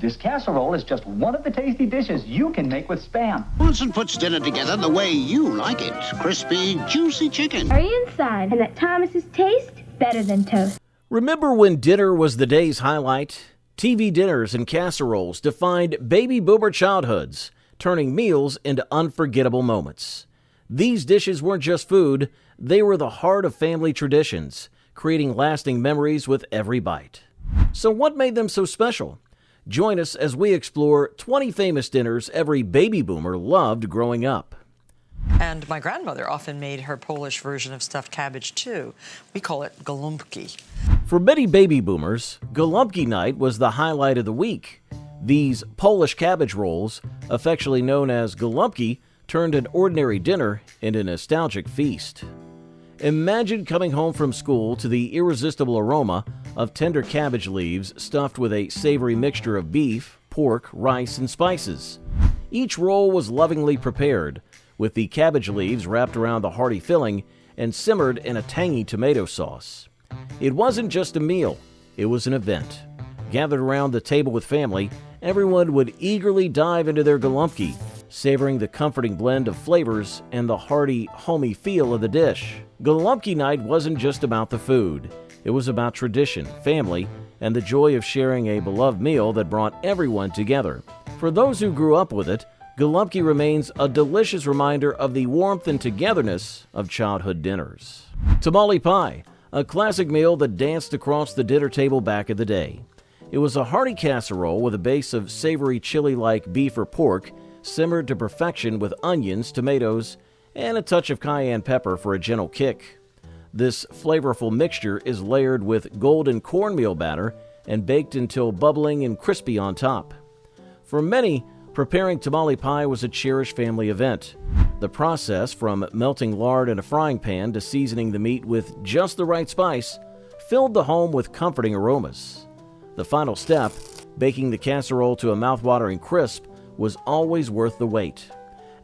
This casserole is just one of the tasty dishes you can make with Spam. Wilson puts dinner together the way you like it. Crispy, juicy chicken. Are you inside? And that Thomas's taste better than toast. Remember when dinner was the day's highlight? TV dinners and casseroles defined baby boomer childhoods, turning meals into unforgettable moments. These dishes weren't just food, they were the heart of family traditions, creating lasting memories with every bite. So what made them so special? Join us as we explore 20 famous dinners every baby boomer loved growing up. And my grandmother often made her Polish version of stuffed cabbage, too. We call it gołąbki. For many baby boomers, gołąbki night was the highlight of the week. These Polish cabbage rolls, affectionately known as gołąbki, turned an ordinary dinner into a nostalgic feast. Imagine coming home from school to the irresistible aroma of tender cabbage leaves stuffed with a savory mixture of beef, pork, rice, and spices. Each roll was lovingly prepared, with the cabbage leaves wrapped around the hearty filling and simmered in a tangy tomato sauce. It wasn't just a meal, it was an event. Gathered around the table with family, everyone would eagerly dive into their gołąbki, savoring the comforting blend of flavors and the hearty, homey feel of the dish. Gołąbki night wasn't just about the food. It was about tradition, family, and the joy of sharing a beloved meal that brought everyone together. For those who grew up with it, gołąbki remains a delicious reminder of the warmth and togetherness of childhood dinners. Tamale pie, a classic meal that danced across the dinner table back in the day. It was a hearty casserole with a base of savory chili-like beef or pork, simmered to perfection with onions, tomatoes, and a touch of cayenne pepper for a gentle kick. This flavorful mixture is layered with golden cornmeal batter and baked until bubbling and crispy on top. For many, preparing tamale pie was a cherished family event. The process, from melting lard in a frying pan to seasoning the meat with just the right spice, filled the home with comforting aromas. The final step, baking the casserole to a mouth-watering crisp, was always worth the wait.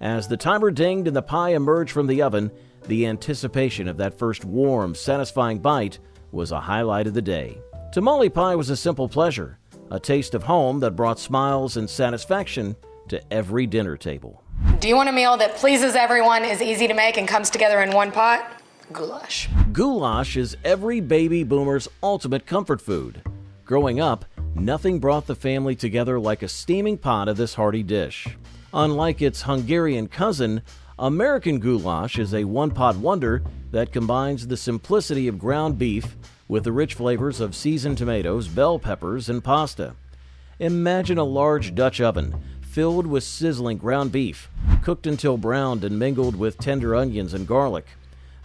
As the timer dinged and the pie emerged from the oven, the anticipation of that first warm, satisfying bite was a highlight of the day. Tamale pie was a simple pleasure, a taste of home that brought smiles and satisfaction to every dinner table. Do you want a meal that pleases everyone, is easy to make, and comes together in one pot? Goulash. Goulash is every baby boomer's ultimate comfort food. Growing up, nothing brought the family together like a steaming pot of this hearty dish. Unlike its Hungarian cousin, American goulash is a one-pot wonder that combines the simplicity of ground beef with the rich flavors of seasoned tomatoes, bell peppers, and pasta. Imagine a large Dutch oven filled with sizzling ground beef, cooked until browned and mingled with tender onions and garlic.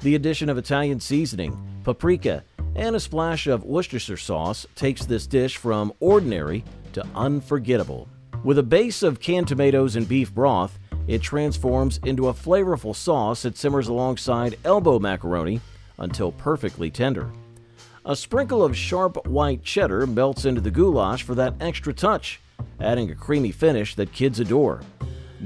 The addition of Italian seasoning, paprika, and a splash of Worcestershire sauce takes this dish from ordinary to unforgettable. With a base of canned tomatoes and beef broth, it transforms into a flavorful sauce that simmers alongside elbow macaroni until perfectly tender. A sprinkle of sharp white cheddar melts into the goulash for that extra touch, adding a creamy finish that kids adore.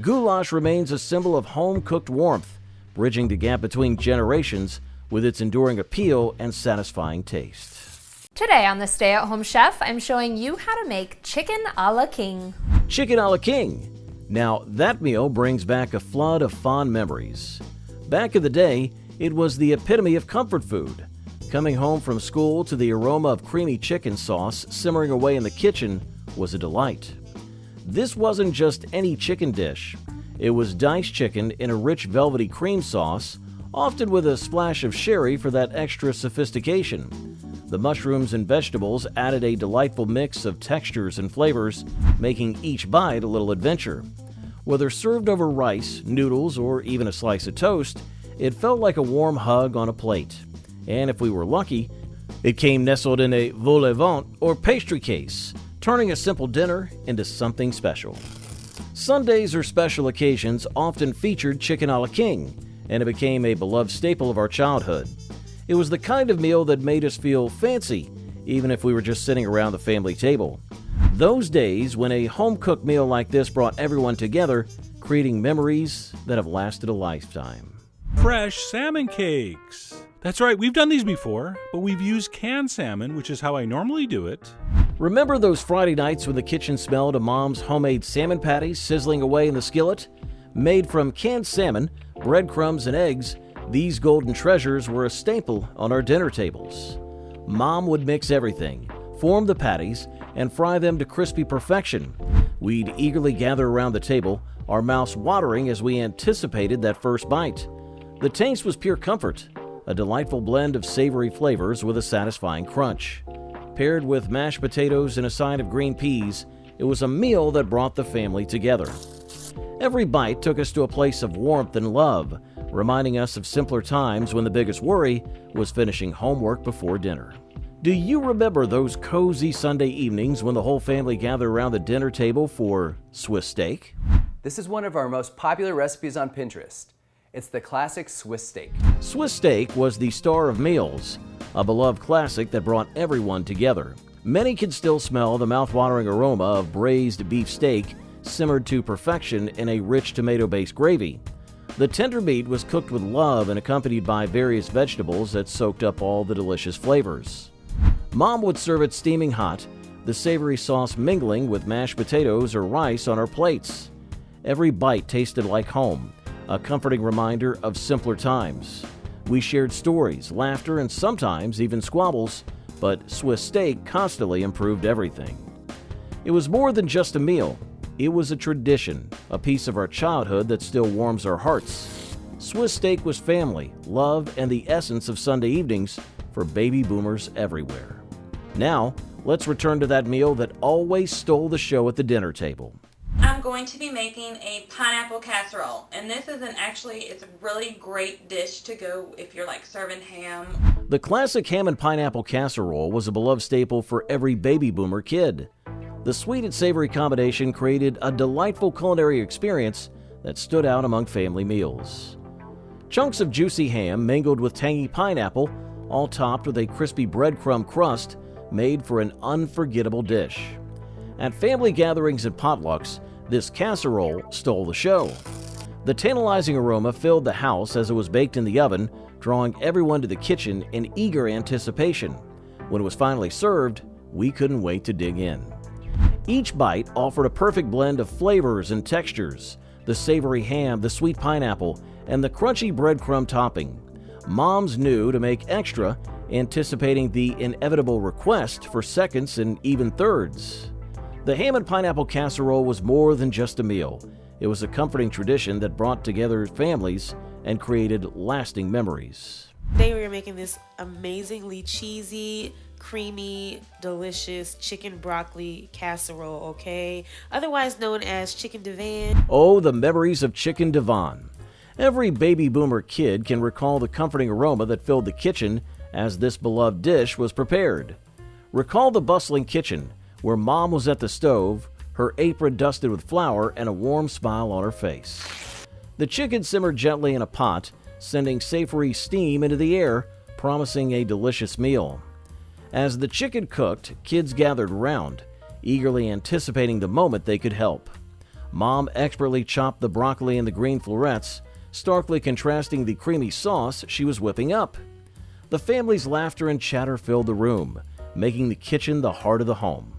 Goulash remains a symbol of home-cooked warmth, bridging the gap between generations with its enduring appeal and satisfying taste. Today on the Stay at Home Chef, I'm showing you how to make chicken a la king. Chicken a la king. Now, that meal brings back a flood of fond memories. Back in the day, it was the epitome of comfort food. Coming home from school to the aroma of creamy chicken sauce simmering away in the kitchen was a delight. This wasn't just any chicken dish. It was diced chicken in a rich velvety cream sauce, often with a splash of sherry for that extra sophistication. The mushrooms and vegetables added a delightful mix of textures and flavors, making each bite a little adventure. Whether served over rice, noodles, or even a slice of toast, it felt like a warm hug on a plate. And if we were lucky, it came nestled in a vol au vent or pastry case, turning a simple dinner into something special. Sundays or special occasions often featured chicken a la king, and it became a beloved staple of our childhood. It was the kind of meal that made us feel fancy, even if we were just sitting around the family table. Those days when a home-cooked meal like this brought everyone together, creating memories that have lasted a lifetime. Fresh salmon cakes. That's right, we've done these before, but we've used canned salmon, which is how I normally do it. Remember those Friday nights when the kitchen smelled of Mom's homemade salmon patties sizzling away in the skillet? Made from canned salmon, breadcrumbs, and eggs, these golden treasures were a staple on our dinner tables. Mom would mix everything, form the patties, and fry them to crispy perfection. We'd eagerly gather around the table, our mouths watering as we anticipated that first bite. The taste was pure comfort, a delightful blend of savory flavors with a satisfying crunch. Paired with mashed potatoes and a side of green peas, it was a meal that brought the family together. Every bite took us to a place of warmth and love, reminding us of simpler times when the biggest worry was finishing homework before dinner. Do you remember those cozy Sunday evenings when the whole family gathered around the dinner table for Swiss steak? This is one of our most popular recipes on Pinterest. It's the classic Swiss steak. Swiss steak was the star of meals, a beloved classic that brought everyone together. Many can still smell the mouth-watering aroma of braised beef steak simmered to perfection in a rich tomato-based gravy. The tender meat was cooked with love and accompanied by various vegetables that soaked up all the delicious flavors. Mom would serve it steaming hot, the savory sauce mingling with mashed potatoes or rice on our plates. Every bite tasted like home, a comforting reminder of simpler times. We shared stories, laughter, and sometimes even squabbles, but Swiss steak constantly improved everything. It was more than just a meal. It was a tradition, a piece of our childhood that still warms our hearts. Swiss steak was family, love, and the essence of Sunday evenings for baby boomers everywhere. Now, let's return to that meal that always stole the show at the dinner table. I'm going to be making a pineapple casserole, and this is it's a really great dish to go if you're like serving ham. The classic ham and pineapple casserole was a beloved staple for every baby boomer kid. The sweet and savory combination created a delightful culinary experience that stood out among family meals. Chunks of juicy ham mingled with tangy pineapple, all topped with a crispy breadcrumb crust, made for an unforgettable dish. At family gatherings and potlucks, this casserole stole the show. The tantalizing aroma filled the house as it was baked in the oven, drawing everyone to the kitchen in eager anticipation. When it was finally served, we couldn't wait to dig in. Each bite offered a perfect blend of flavors and textures: the savory ham, the sweet pineapple, and the crunchy breadcrumb topping. Moms knew to make extra, anticipating the inevitable request for seconds and even thirds. The ham and pineapple casserole was more than just a meal. It was a comforting tradition that brought together families and created lasting memories. Today we are making this amazingly cheesy, creamy, delicious chicken broccoli casserole, okay? Otherwise known as chicken divan. Oh, the memories of chicken divan. Every baby boomer kid can recall the comforting aroma that filled the kitchen as this beloved dish was prepared. Recall the bustling kitchen, where Mom was at the stove, her apron dusted with flour and a warm smile on her face. The chicken simmered gently in a pot, sending savory steam into the air, promising a delicious meal. As the chicken cooked, kids gathered around, eagerly anticipating the moment they could help. Mom expertly chopped the broccoli and the green florets, starkly contrasting the creamy sauce she was whipping up. The family's laughter and chatter filled the room, making the kitchen the heart of the home.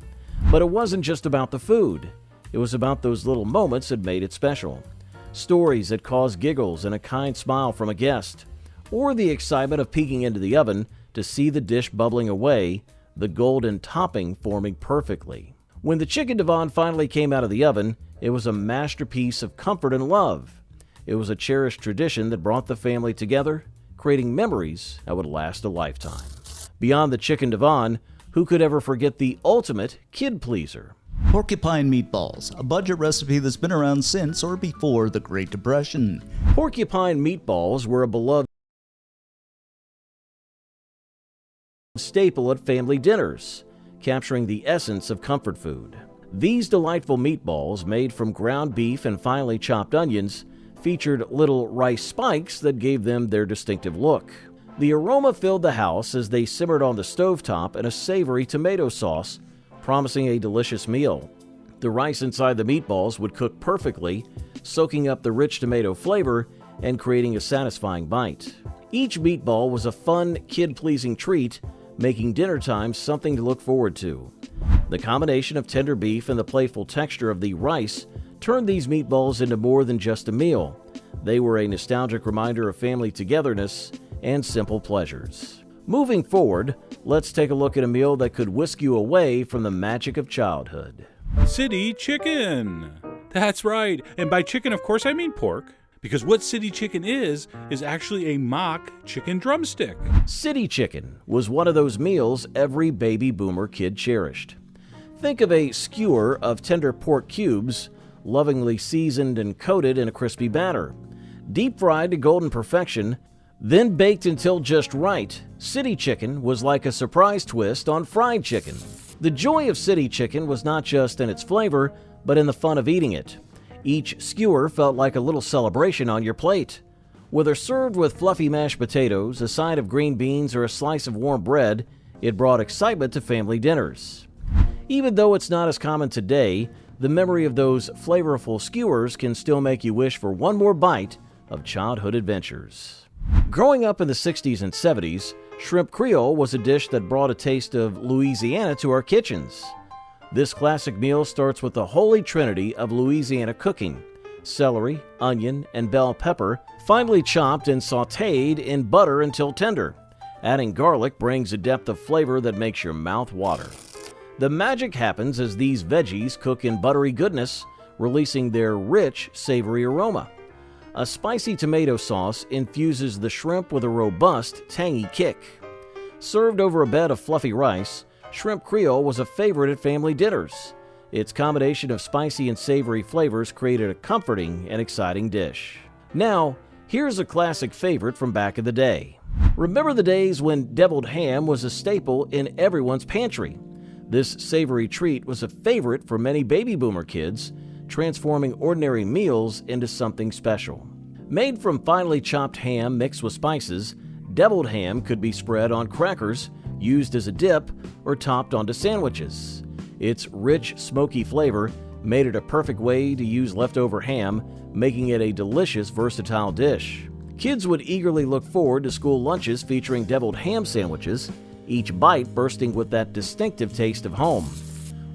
But it wasn't just about the food. It was about those little moments that made it special. Stories that caused giggles and a kind smile from a guest, or the excitement of peeking into the oven to see the dish bubbling away, the golden topping forming perfectly. When the chicken divan finally came out of the oven, it was a masterpiece of comfort and love. It was a cherished tradition that brought the family together, creating memories that would last a lifetime. Beyond the chicken divan, who could ever forget the ultimate kid pleaser? Porcupine meatballs, a budget recipe that's been around since or before the Great Depression. Porcupine meatballs were a beloved staple at family dinners, capturing the essence of comfort food. These delightful meatballs, made from ground beef and finely chopped onions, featured little rice spikes that gave them their distinctive look. The aroma filled the house as they simmered on the stovetop in a savory tomato sauce, promising a delicious meal. The rice inside the meatballs would cook perfectly, soaking up the rich tomato flavor and creating a satisfying bite. Each meatball was a fun, kid-pleasing treat, making dinner time something to look forward to. The combination of tender beef and the playful texture of the rice turned these meatballs into more than just a meal. They were a nostalgic reminder of family togetherness and simple pleasures. Moving forward, let's take a look at a meal that could whisk you away from the magic of childhood. City chicken. That's right. And by chicken, of course, I mean pork. Because what city chicken is actually a mock chicken drumstick. City chicken was one of those meals every baby boomer kid cherished. Think of a skewer of tender pork cubes, lovingly seasoned and coated in a crispy batter. Deep fried to golden perfection, then baked until just right, city chicken was like a surprise twist on fried chicken. The joy of city chicken was not just in its flavor, but in the fun of eating it. Each skewer felt like a little celebration on your plate. Whether served with fluffy mashed potatoes, a side of green beans, or a slice of warm bread, it brought excitement to family dinners. Even though it's not as common today, the memory of those flavorful skewers can still make you wish for one more bite of childhood adventures. Growing up in the 60s and 70s, shrimp Creole was a dish that brought a taste of Louisiana to our kitchens. This classic meal starts with the holy trinity of Louisiana cooking: celery, onion, and bell pepper, finely chopped and sautéed in butter until tender. Adding garlic brings a depth of flavor that makes your mouth water. The magic happens as these veggies cook in buttery goodness, releasing their rich, savory aroma. A spicy tomato sauce infuses the shrimp with a robust, tangy kick. Served over a bed of fluffy rice, shrimp Creole was a favorite at family dinners. Its combination of spicy and savory flavors created a comforting and exciting dish. Now, here's a classic favorite from back in the day. Remember the days when deviled ham was a staple in everyone's pantry? This savory treat was a favorite for many baby boomer kids, transforming ordinary meals into something special. Made from finely chopped ham mixed with spices, deviled ham could be spread on crackers, used as a dip, or topped onto sandwiches. Its rich, smoky flavor made it a perfect way to use leftover ham, making it a delicious, versatile dish. Kids would eagerly look forward to school lunches featuring deviled ham sandwiches, each bite bursting with that distinctive taste of home.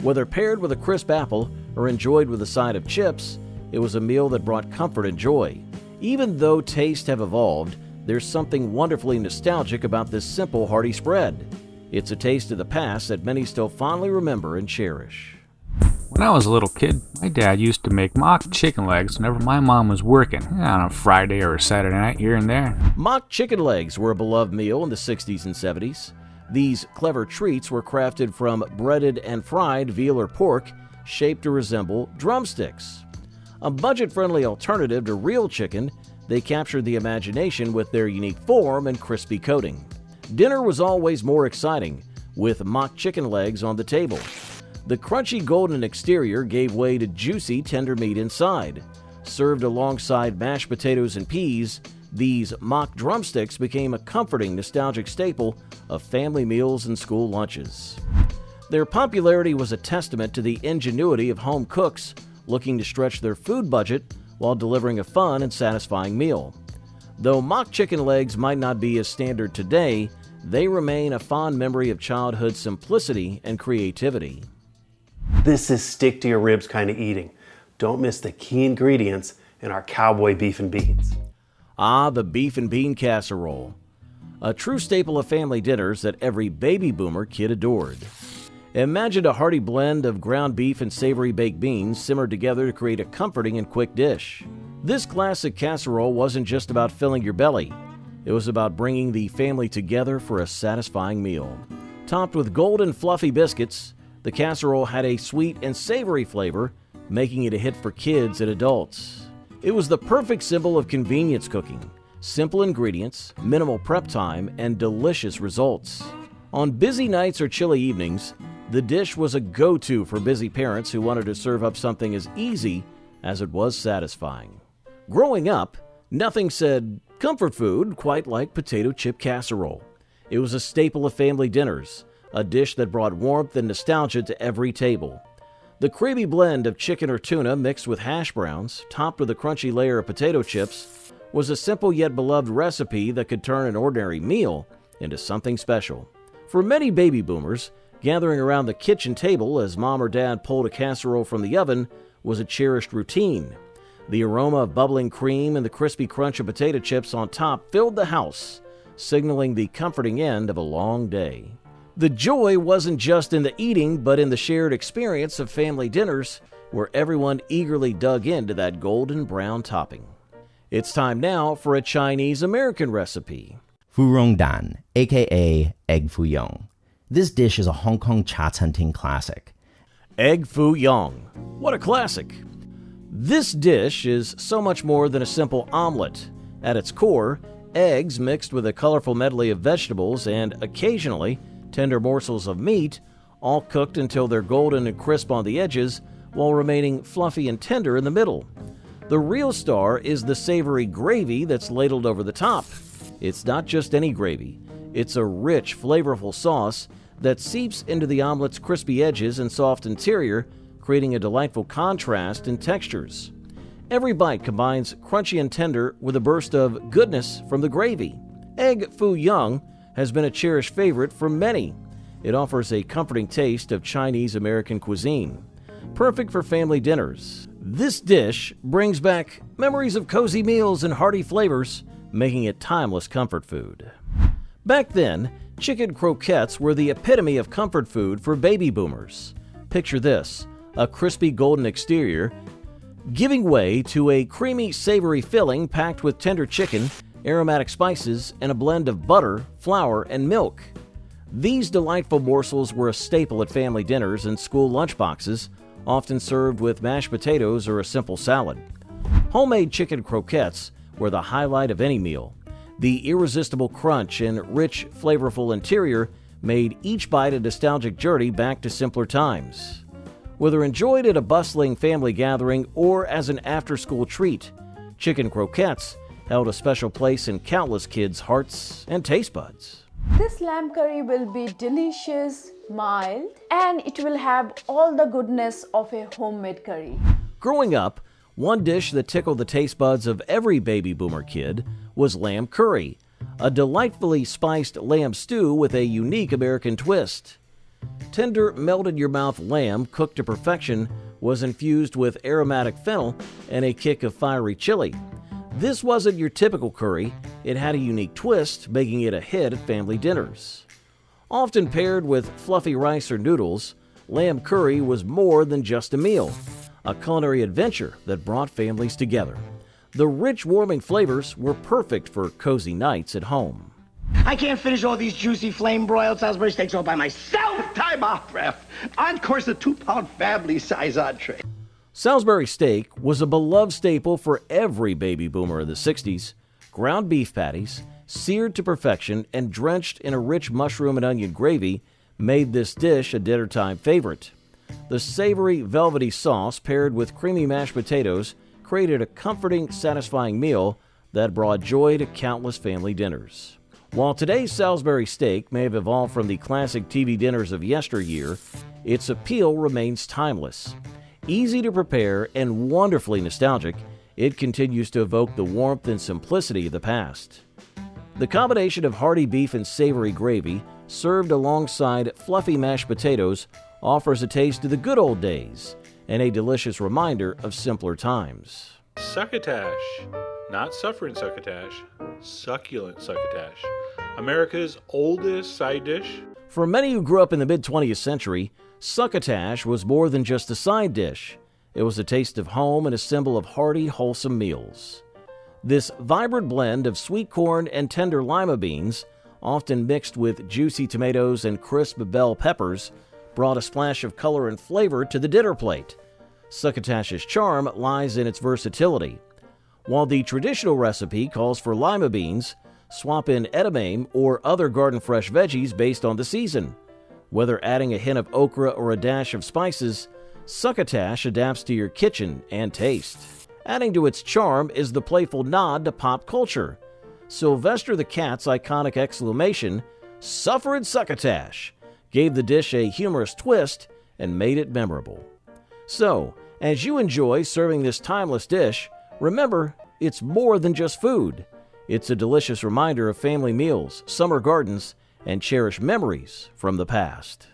Whether paired with a crisp apple or enjoyed with a side of chips, it was a meal that brought comfort and joy. Even though tastes have evolved, there's something wonderfully nostalgic about this simple, hearty spread. It's a taste of the past that many still fondly remember and cherish. When I was a little kid, my dad used to make mock chicken legs whenever my mom was working, on a Friday or a Saturday night here and there. Mock chicken legs were a beloved meal in the 60s and 70s. These clever treats were crafted from breaded and fried veal or pork, shaped to resemble drumsticks. A budget-friendly alternative to real chicken, they captured the imagination with their unique form and crispy coating. Dinner was always more exciting, with mock chicken legs on the table. The crunchy golden exterior gave way to juicy, tender meat inside. Served alongside mashed potatoes and peas, these mock drumsticks became a comforting, nostalgic staple of family meals and school lunches. Their popularity was a testament to the ingenuity of home cooks looking to stretch their food budget while delivering a fun and satisfying meal. Though mock chicken legs might not be as standard today, they remain a fond memory of childhood simplicity and creativity. This is stick-to-your-ribs kind of eating. Don't miss the key ingredients in our cowboy beef and beans. Ah, the beef and bean casserole. A true staple of family dinners that every baby boomer kid adored. Imagine a hearty blend of ground beef and savory baked beans simmered together to create a comforting and quick dish. This classic casserole wasn't just about filling your belly. It was about bringing the family together for a satisfying meal. Topped with golden fluffy biscuits, the casserole had a sweet and savory flavor, making it a hit for kids and adults. It was the perfect symbol of convenience cooking. Simple ingredients, minimal prep time, and delicious results. On busy nights or chilly evenings, the dish was a go-to for busy parents who wanted to serve up something as easy as it was satisfying. Growing up, nothing said comfort food quite like potato chip casserole. It was a staple of family dinners, a dish that brought warmth and nostalgia to every table. The creamy blend of chicken or tuna mixed with hash browns, topped with a crunchy layer of potato chips, was a simple yet beloved recipe that could turn an ordinary meal into something special. For many baby boomers, Gathering around the kitchen table as mom or dad pulled a casserole from the oven was a cherished routine. The aroma of bubbling cream and the crispy crunch of potato chips on top filled the house, signaling the comforting end of a long day. The joy wasn't just in the eating, but in the shared experience of family dinners where everyone eagerly dug into that golden brown topping. It's time now for a Chinese-American recipe. Furong Dan, aka Egg Foo Young. This dish is a Hong Kong Cha Chan Ting classic. Egg Foo Young. What a classic. This dish is so much more than a simple omelet. At its core, eggs mixed with a colorful medley of vegetables and occasionally tender morsels of meat, all cooked until they're golden and crisp on the edges while remaining fluffy and tender in the middle. The real star is the savory gravy that's ladled over the top. It's not just any gravy. It's a rich, flavorful sauce that seeps into the omelet's crispy edges and soft interior, creating a delightful contrast in textures. Every bite combines crunchy and tender with a burst of goodness from the gravy. Egg Foo Young has been a cherished favorite for many. It offers a comforting taste of Chinese-American cuisine, perfect for family dinners. This dish brings back memories of cozy meals and hearty flavors, making it timeless comfort food. Back then, chicken croquettes were the epitome of comfort food for baby boomers. Picture this, a crispy golden exterior giving way to a creamy, savory filling packed with tender chicken, aromatic spices, and a blend of butter, flour, and milk. These delightful morsels were a staple at family dinners and school lunchboxes, often served with mashed potatoes or a simple salad. Homemade chicken croquettes were the highlight of any meal. The irresistible crunch and rich, flavorful interior made each bite a nostalgic journey back to simpler times. Whether enjoyed at a bustling family gathering or as an after-school treat, chicken croquettes held a special place in countless kids' hearts and taste buds. This lamb curry will be delicious, mild, and it will have all the goodness of a homemade curry. Growing up, one dish that tickled the taste buds of every baby boomer kid was lamb curry, a delightfully spiced lamb stew with a unique American twist. Tender, melt-in-your-mouth lamb cooked to perfection was infused with aromatic fennel and a kick of fiery chili. This wasn't your typical curry. It had a unique twist, making it a hit at family dinners. Often paired with fluffy rice or noodles, lamb curry was more than just a meal, a culinary adventure that brought families together. The rich, warming flavors were perfect for cozy nights at home. I can't finish all these juicy flame-broiled Salisbury steaks all by myself. Time off, ref. Encore's a 2-pound family-size entree. Salisbury steak was a beloved staple for every baby boomer in the 60s. Ground beef patties, seared to perfection and drenched in a rich mushroom and onion gravy, made this dish a dinner-time favorite. The savory, velvety sauce paired with creamy mashed potatoes created a comforting, satisfying meal that brought joy to countless family dinners. While today's Salisbury steak may have evolved from the classic TV dinners of yesteryear, its appeal remains timeless. Easy to prepare and wonderfully nostalgic, it continues to evoke the warmth and simplicity of the past. The combination of hearty beef and savory gravy, served alongside fluffy mashed potatoes, offers a taste of the good old days and a delicious reminder of simpler times. Succotash. Not suffering succotash, succulent succotash. America's oldest side dish. For many who grew up in the mid-20th century, succotash was more than just a side dish. It was a taste of home and a symbol of hearty, wholesome meals. This vibrant blend of sweet corn and tender lima beans, often mixed with juicy tomatoes and crisp bell peppers, brought a splash of color and flavor to the dinner plate. Succotash's charm lies in its versatility. While the traditional recipe calls for lima beans, swap in edamame or other garden-fresh veggies based on the season. Whether adding a hint of okra or a dash of spices, succotash adapts to your kitchen and taste. Adding to its charm is the playful nod to pop culture. Sylvester the Cat's iconic exclamation, "Sufferin' succotash," gave the dish a humorous twist and made it memorable. So, as you enjoy serving this timeless dish, remember, it's more than just food. It's a delicious reminder of family meals, summer gardens, and cherished memories from the past.